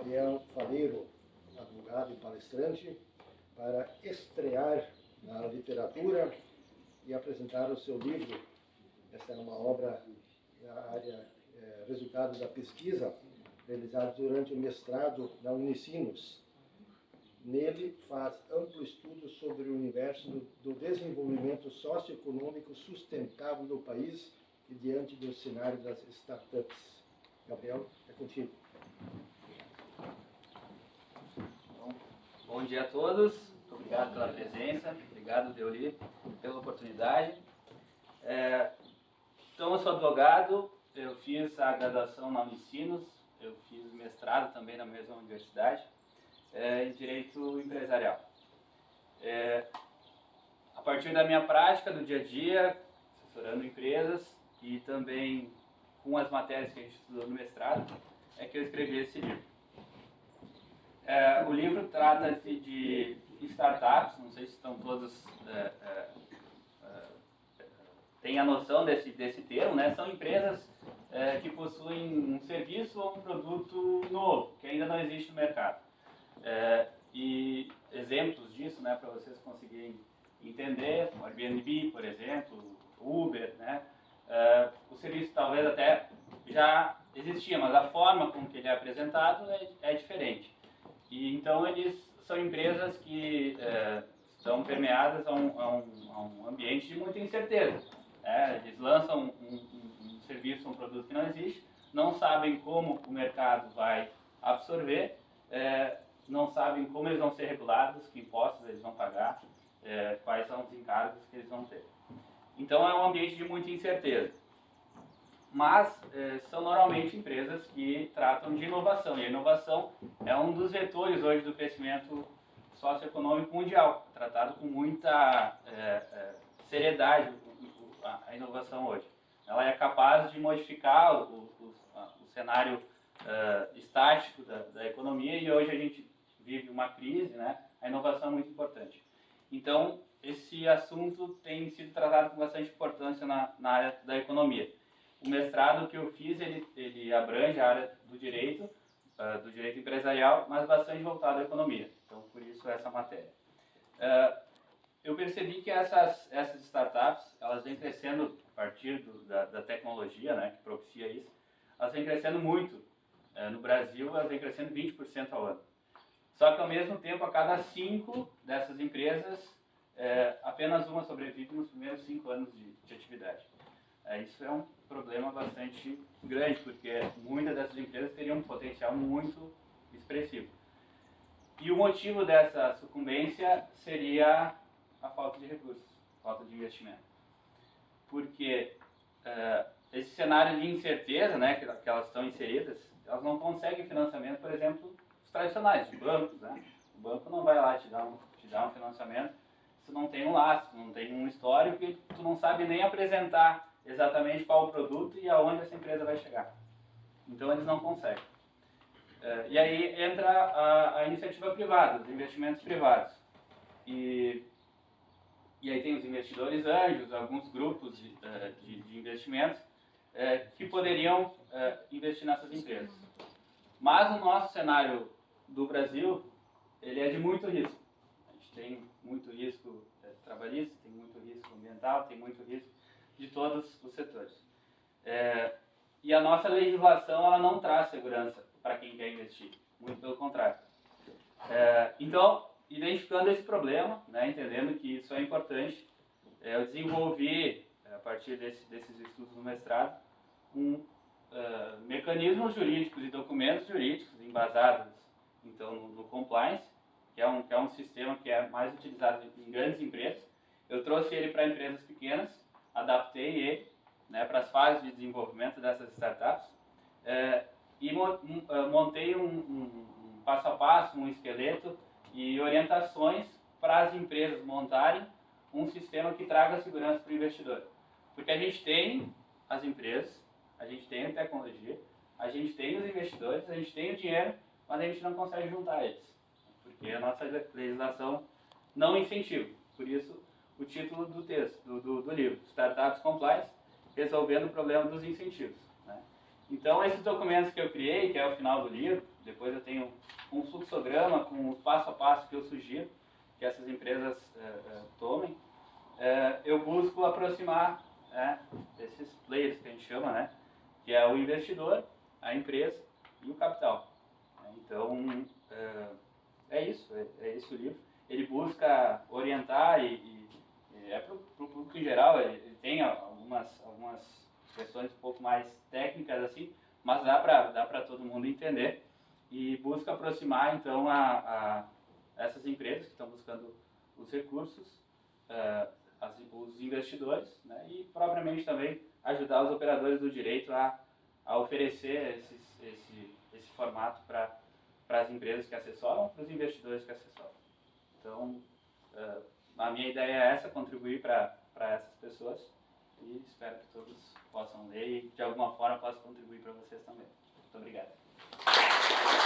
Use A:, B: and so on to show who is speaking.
A: Gabriel Faleiro, advogado e palestrante, para estrear na literatura e apresentar o seu livro. Essa é uma obra da área resultado da pesquisa realizada durante o mestrado na Unicinos. Nele faz amplo estudo sobre o universo do desenvolvimento socioeconômico sustentável do país e diante do cenário das startups. Gabriel, é contigo.
B: Bom dia a todos, muito obrigado pela presença, obrigado, Deoli, pela oportunidade. Então, eu sou advogado, eu fiz a graduação na Unicinos, eu fiz mestrado também na mesma universidade, em Direito Empresarial. A partir da minha prática do dia a dia, assessorando empresas e também com as matérias que a gente estudou no mestrado, é que eu escrevi esse livro. O livro trata-se de startups, não sei se estão todos têm a noção desse termo, né? São empresas que possuem um serviço ou um produto novo, que ainda não existe no mercado. E exemplos disso, né, para vocês conseguirem entender, o Airbnb, por exemplo, o Uber, né? O serviço talvez até já existia, mas a forma como que ele é apresentado é diferente. E então eles são empresas que estão permeadas a um ambiente de muita incerteza. Eles lançam um serviço, um produto que não existe, não sabem como o mercado vai absorver, não sabem como eles vão ser regulados, que impostos eles vão pagar, quais são os encargos que eles vão ter. Então é um ambiente de muita incerteza. Mas são normalmente empresas que tratam de inovação, e a inovação é um dos vetores hoje do crescimento socioeconômico mundial, tratado com muita seriedade a inovação hoje. Ela é capaz de modificar o cenário estático da economia, e hoje a gente vive uma crise, né? A inovação é muito importante. Então, esse assunto tem sido tratado com bastante importância na área da economia. O mestrado que eu fiz, ele abrange a área do direito empresarial, mas bastante voltado à economia. Então, por isso essa matéria. Eu percebi que essas startups, elas vêm crescendo a partir da tecnologia, né, que propicia isso, elas vêm crescendo muito. No Brasil, elas vêm crescendo 20% ao ano. Só que, ao mesmo tempo, a cada 5 dessas empresas, apenas uma sobrevive nos primeiros 5 anos de atividade. Isso é um problema bastante grande, porque muitas dessas empresas teriam um potencial muito expressivo. E o motivo dessa sucumbência seria a falta de recursos, falta de investimento. Porque esse cenário de incerteza, né, que elas estão inseridas, elas não conseguem financiamento, por exemplo, os tradicionais, de bancos. Né? O banco não vai lá te dar um financiamento se tu não tem um lastro, não tem um histórico, e tu não sabe nem apresentar exatamente qual o produto e aonde essa empresa vai chegar. Então eles não conseguem. E aí entra a iniciativa privada, os investimentos privados. E aí tem os investidores anjos, alguns grupos de investimentos que poderiam investir nessas empresas. Mas o nosso cenário do Brasil, ele é de muito risco. A gente tem muito risco trabalhista, tem muito risco ambiental, tem muito risco de todos os setores. E a nossa legislação, ela não traz segurança para quem quer investir, muito pelo contrário. Então, identificando esse problema, né, entendendo que isso é importante, eu desenvolvi, a partir desses estudos no mestrado, mecanismos jurídicos e documentos jurídicos embasados então, no compliance, que é um sistema que é mais utilizado em grandes empresas. Eu trouxe ele para empresas pequenas, adaptei ele, né, para as fases de desenvolvimento dessas startups, e montei um passo a passo, um esqueleto e orientações para as empresas montarem um sistema que traga segurança para o investidor. Porque a gente tem as empresas, a gente tem a tecnologia, a gente tem os investidores, a gente tem o dinheiro, mas a gente não consegue juntar eles, porque a nossa legislação não incentiva. Por isso, o título do texto, do livro, Startups Compliance, resolvendo o problema dos incentivos. Né? Então, esses documentos que eu criei, que é o final do livro, depois eu tenho um fluxograma com o passo a passo que eu sugiro que essas empresas tomem. Eu busco aproximar esses players que a gente chama, né, que é o investidor, a empresa e o capital. Então, é isso o livro. Ele busca orientar e para o público em geral, ele tem algumas questões um pouco mais técnicas assim, mas dá para todo mundo entender, e busca aproximar então essas empresas que estão buscando os recursos, os investidores, né, e propriamente também ajudar os operadores do direito a oferecer esse formato para as empresas que assessoram, para os investidores que assessoram. Então, a minha ideia é essa, contribuir para essas pessoas, e espero que todos possam ler e de alguma forma possa contribuir para vocês também. Muito obrigado.